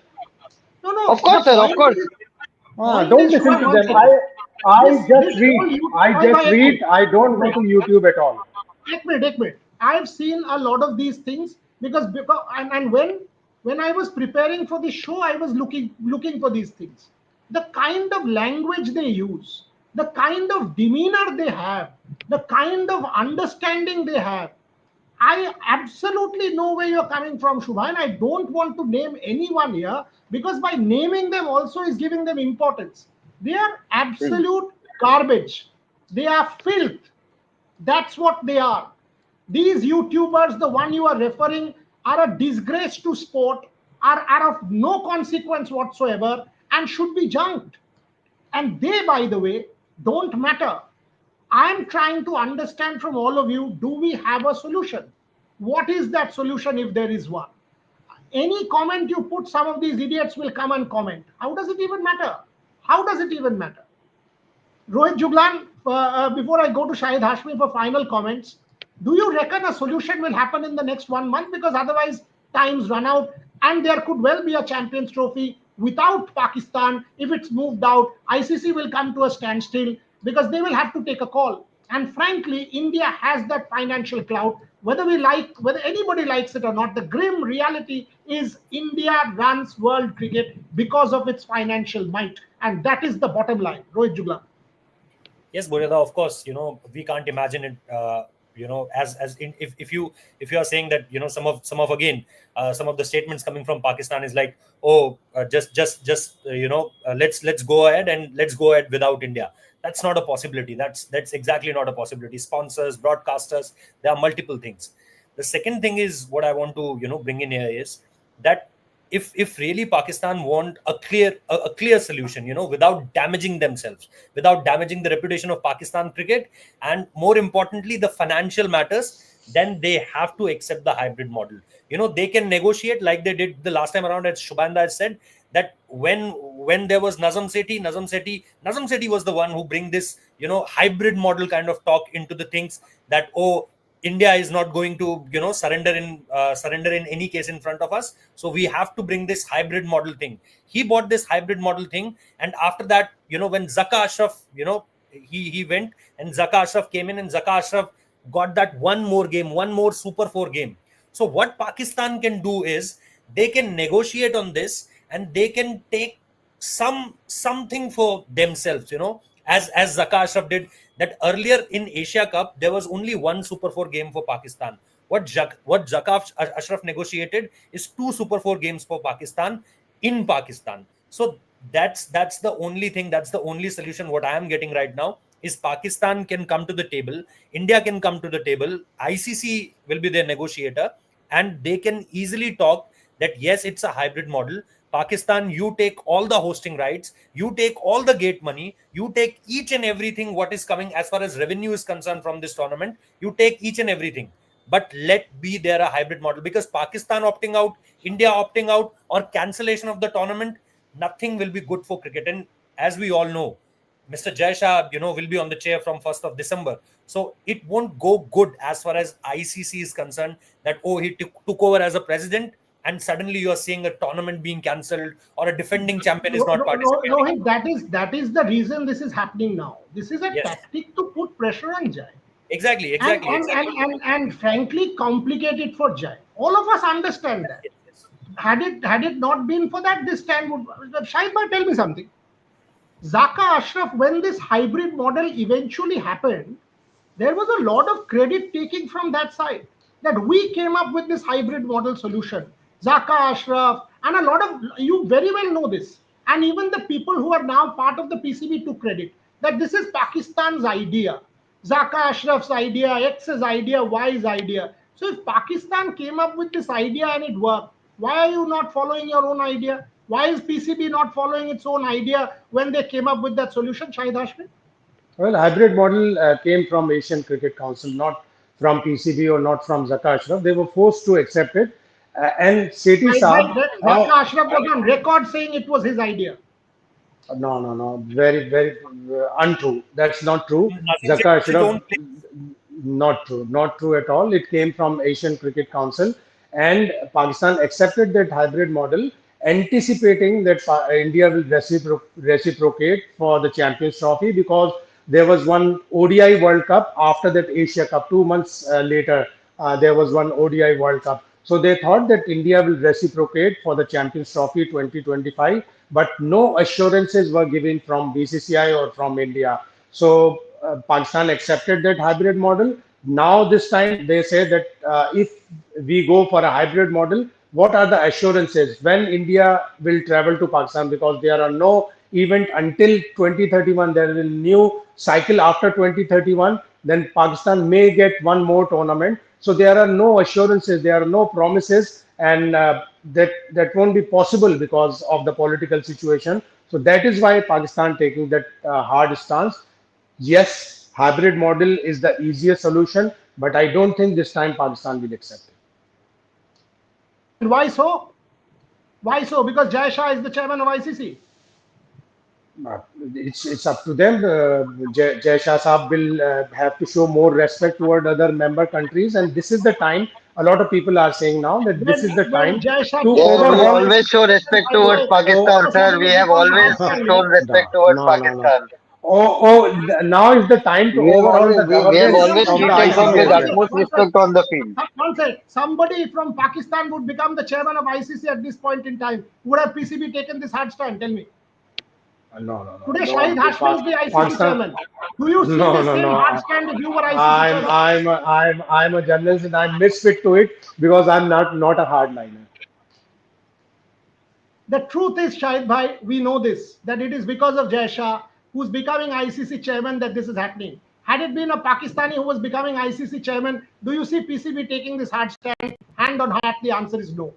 No, Of no. The course, sir. Of point course. is, point Don't is, listen Shubham, to one them. second. I This just whole read. you, I just I read. agree. I don't go Right. to YouTube at all. Ek minute. I've seen a lot of these things because and when I was preparing for this show, I was looking for these things. The kind of language they use, the kind of demeanor they have, the kind of understanding they have. I absolutely know where you're coming from, Shubha, and I don't want to name anyone here because by naming them also is giving them importance. They are Hmm. absolute garbage. They are filth. That's what they are. These YouTubers, the one you are referring, are a disgrace to sport, are of no consequence whatsoever, and should be junked. And they, by the way, don't matter. I'm trying to understand from all of you, do we have a solution? What is that solution if there is one? Any comment you put, some of these idiots will come and comment. How does it even matter? How does it even matter? Rohit Juglan, before I go to Shahid Hashmi for final comments, do you reckon a solution will happen in the next 1 month? Because otherwise, times run out, and there could well be a Champions Trophy without Pakistan. If it's moved out, ICC will come to a standstill because they will have to take a call. And frankly, India has that financial clout. Whether anybody likes it or not, the grim reality is India runs world cricket because of its financial might, and that is the bottom line. Rohit Juglan. Yes, Boryada, of course, we can't imagine it, if you are saying that, some of again, some of the statements coming from Pakistan is like, oh, just let's go ahead and let's go ahead without India. That's not a possibility. That's exactly not a possibility. Sponsors, broadcasters, there are multiple things. The second thing is what I want to, bring in here is that if really Pakistan want a clear solution, without damaging themselves, without damaging the reputation of Pakistan cricket, and more importantly, the financial matters, then they have to accept the hybrid model. They can negotiate like they did the last time around, as Shubhanda has said, that when there was Nazam Sethi was the one who bring this, hybrid model kind of talk into the things, that, oh, India is not going to, surrender in any case in front of us. So we have to bring this hybrid model thing. He bought this hybrid model thing, and after that, when Zaka Ashraf, he went, and Zaka Ashraf came in, and Zaka Ashraf got that one more game, one more Super 4 game. So what Pakistan can do is they can negotiate on this, and they can take something for themselves, as Zaka Ashraf did. That earlier in Asia Cup there was only one Super 4 game for Pakistan. What Zaka Ashraf negotiated is two Super 4 games for Pakistan in Pakistan. So that's the only thing, that's the only solution what I am getting right now is Pakistan can come to the table, India can come to the table, ICC will be their negotiator, and they can easily talk that yes, it's a hybrid model. Pakistan, you take all the hosting rights, you take all the gate money, you take each and everything what is coming as far as revenue is concerned from this tournament, you take each and everything. But let be there a hybrid model, because Pakistan opting out, India opting out, or cancellation of the tournament, nothing will be good for cricket. And as we all know, Mr. Jai Shah, will be on the chair from 1st of December. So it won't go good as far as ICC is concerned, that, oh, he took over as a president, and suddenly you are seeing a tournament being cancelled, or a defending champion is not participating. Rohit, that is the reason this is happening now. This is a Yes, tactic to put pressure on Jai, exactly, and exactly, and and exactly. and, and frankly complicate it for Jai. All of us understand that. Yes, yes. Had it not been for that, this stand would. Shahid bhai, tell me something. Zaka Ashraf, when this hybrid model eventually happened, there was a lot of credit taking from that side, that we came up with this hybrid model solution. Zaka Ashraf, and a lot of you very well know this. And even the people who are now part of the PCB took credit that this is Pakistan's idea, Zaka Ashraf's idea, X's idea, Y's idea. So if Pakistan came up with this idea and it worked, why are you not following your own idea? Why is PCB not following its own idea when they came up with that solution, Shahid Hashmi? Well, hybrid model came from Asian Cricket Council, not from PCB or not from Zaka Ashraf. They were forced to accept it. And Sethi Shahid Saab, bhai, Zaka Ashraf was on record saying it was his idea. no, no, no, very, very untrue. That's not true. Nazim said Zaka it's his Ashraf, own place. not true, not true at all. It came from Asian Cricket Council, and Pakistan accepted that hybrid model, anticipating that India will reciprocate for the Champions Trophy because there was one ODI World Cup after that Asia Cup. 2 months later, there was one ODI World Cup. So they thought that India will reciprocate for the Champions Trophy 2025, but no assurances were given from BCCI or from India. So Pakistan accepted that hybrid model. Now this time they say that if we go for a hybrid model, what are the assurances when India will travel to Pakistan? Because there are no event until 2031. There is a new cycle after 2031. Then Pakistan may get one more tournament. So there are no assurances, there are no promises, and that won't be possible because of the political situation. So that is why Pakistan taking that hard stance. Yes, hybrid model is the easiest solution, but I don't think this time Pakistan will accept it. And why so? Why so? Because Jai Shah is the chairman of ICC. It's up to them. Jai Shah Saab will have to show more respect toward other member countries, and this is the time. A lot of people are saying now that this is the When time Jai Shah to came Yes, to we overhaul. always show respect towards Pakistan, sir. We have always shown respect No, towards no, no, no. Pakistan. Now is the time to overhaul the We have governance always from the treated them ICC with as well. utmost respect on the field. One sec. Somebody from Pakistan would become the chairman of ICC at this point in time. Would have PCB taken this hard stand? Tell me. No, no, no, Today, no. Shahid Hashmi is the ICC Pakistan. chairman. Do you see No, the no, same no. hard stand if you were ICC chairman? I'm a journalist and I'm misfit to it because I'm not a hardliner. The truth is, Shahid Bhai, we know this, that it is because of Jai Shah, who's becoming ICC chairman, that this is happening. Had it been a Pakistani who was becoming ICC chairman, do you see PCB taking this hard stand? Hand on heart, the answer is no.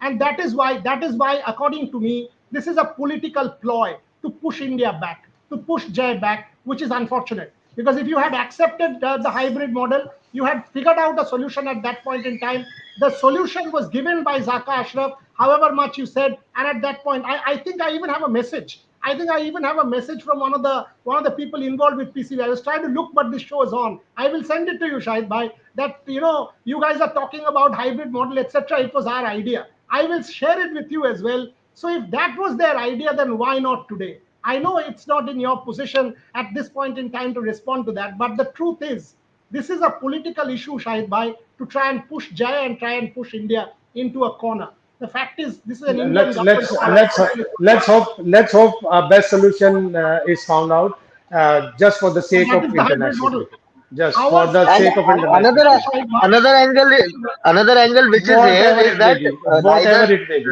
And that is why, according to me, this is a political ploy to push India back, to push Jai back, which is unfortunate. Because if you had accepted the hybrid model, you had figured out a solution at that point in time. The solution was given by Zaka Ashraf, however much you said, and at that point, I think I even have a message. I think I even have a message from one of the people involved with PCB. I was trying to look, but this show is on. I will send it to you, Shahid Bhai. That you guys are talking about hybrid model, etc. It was our idea. I will share it with you as well. So if that was their idea, then why not today? I know it's not in your position at this point in time to respond to that, but the truth is, this is a political issue, Shahid Bhai, to try and push Jaya and try and push India into a corner. The fact is, this is an Indian Let's government. let's let's hope a best solution is found out just for the And sake that of is the hybrid international model. cricket. Just for Ours, the And sake of international another cricket. Shahid Bhai, another angle, another angle which is here Whatever is it may that be, whatever it may be.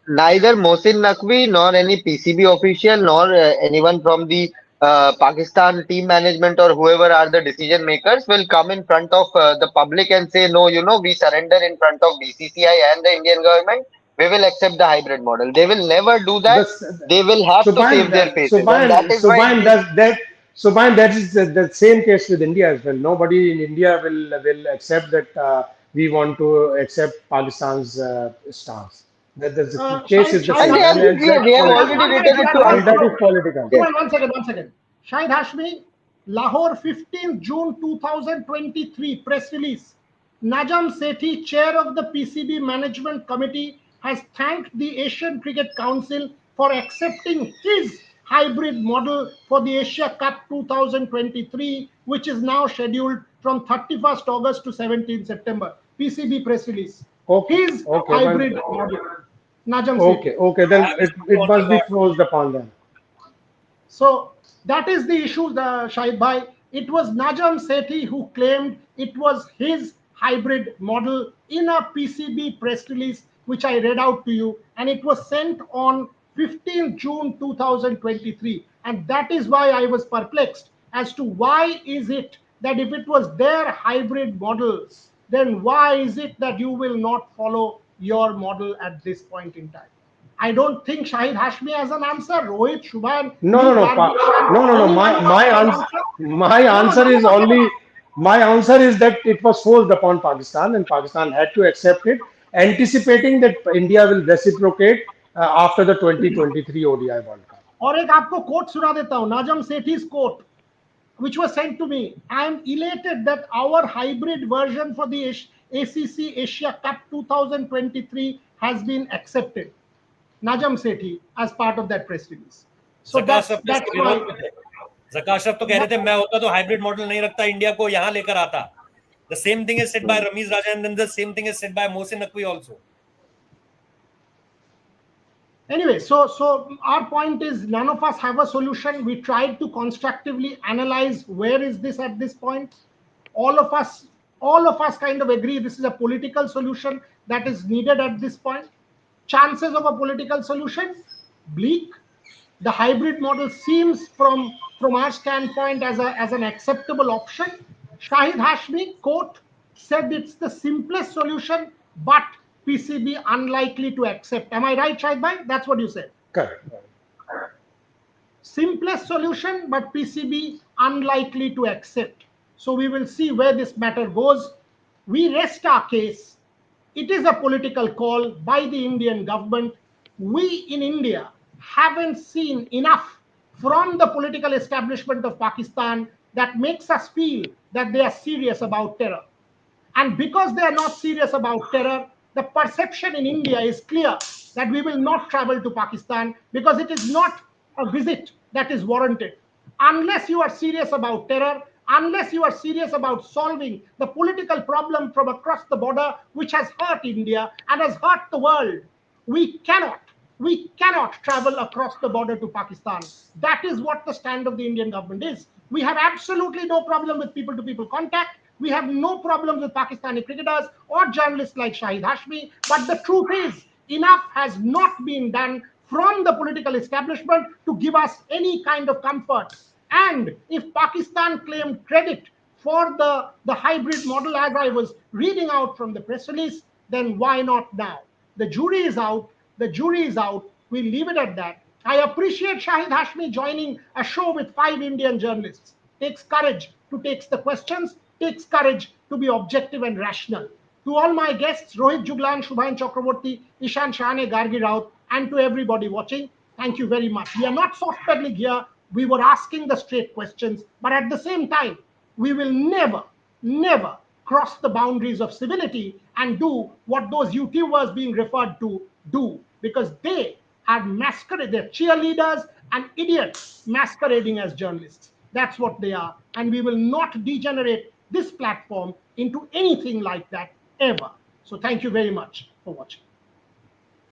neither Mohsin Naqvi nor any PCB official nor anyone from the Pakistan team management or whoever are the decision makers will come in front of the public and say, no, we surrender in front of BCCI and the Indian government. We will accept the hybrid model. They will never do that. This, They will have to save their faces. And that is why Subhan, that is the same case with India as well. Nobody in India will accept that we want to accept Pakistan's stance. That the case is the Shahid and same, I think Hashmi, and we that's have political, already written it to and that is political. yes. One second, 1 second. Shahid Hashmi, Lahore, 15th June 2023, press release. Najam Sethi, chair of the PCB management committee, has thanked the Asian Cricket Council for accepting his hybrid model for the Asia Cup 2023, which is now scheduled from 31st August to 17th September. PCB press release. Okay, His okay, hybrid well, model. Najam Sethi. okay. Then it must be forced upon them. So that is the issue, the Shahid Bhai. It was Najam Sethi who claimed it was his hybrid model in a PCB press release, which I read out to you, and it was sent on 15th June 2023. And that is why I was perplexed as to why is it that if it was their hybrid model, then why is it that you will not follow your model at this point in time? I don't think Shahid Hashmi has an answer. Rohit, Shubhan, No, no, me, no, Gargi, no, no, no. any one of us My has an answer, answer. my No, no, answer none is of us have an only, answer. my answer is that it was forced upon Pakistan, and Pakistan had to accept it, anticipating that India will reciprocate after the 2023 ODI World Cup. और एक आपको coat सुना देता हूं, नाजम सेठी's quote, which was sent to me. I am elated that our hybrid version for the ACC Asia Cup 2023 has been accepted. Najam Sethi as part of that press release. So जका अशरफ तो that's इसके why. विरोध में थे। जका अशरफ तो कह रहे थे मैं होता तो हाइब्रिड मॉडल नहीं रखता, इंडिया को यहाँ लेकर आता। The same thing is said by Ramiz Raja, and then the same thing is said by Mohsin Naqvi also. Anyway, so our point is none of us have a solution. We tried to constructively analyze where is this at this point. All of us kind of agree this is a political solution that is needed at this point. Chances of a political solution bleak. The hybrid model seems from our standpoint as an acceptable option. Shahid Hashmi, quote, said it's the simplest solution, but PCB unlikely to accept. Am I right, Shahid Bhai? That's what you said. Correct. Simplest solution, but PCB unlikely to accept. So we will see where this matter goes. We rest our case. It is a political call by the Indian government. We in India haven't seen enough from the political establishment of Pakistan that makes us feel that they are serious about terror. And because they are not serious about terror, the perception in India is clear that we will not travel to Pakistan because it is not a visit that is warranted. Unless you are serious about terror, unless you are serious about solving the political problem from across the border, which has hurt India and has hurt the world, we cannot travel across the border to Pakistan. That is what the stand of the Indian government is. We have absolutely no problem with people to people contact. We have no problem with Pakistani cricketers or journalists like Shahid Hashmi. But the truth is, enough has not been done from the political establishment to give us any kind of comfort. And if Pakistan claimed credit for the hybrid model, as I was reading out from the press release, then why not now? The jury is out. The jury is out. We'll leave it at that. I appreciate Shahid Hashmi joining a show with 5 Indian journalists. Takes courage to take the questions, takes courage to be objective and rational. To all my guests, Rohit Juglan, Shubhan Chakraborty, Ishan Shahane, Gargi Raut, and to everybody watching, thank you very much. We are not soft pedaling here. We were asking the straight questions, but at the same time, we will never cross the boundaries of civility and do what those YouTubers being referred to do, because they are masquerading, they're cheerleaders and idiots masquerading as journalists. That's what they are. And we will not degenerate this platform into anything like that ever. So thank you very much for watching.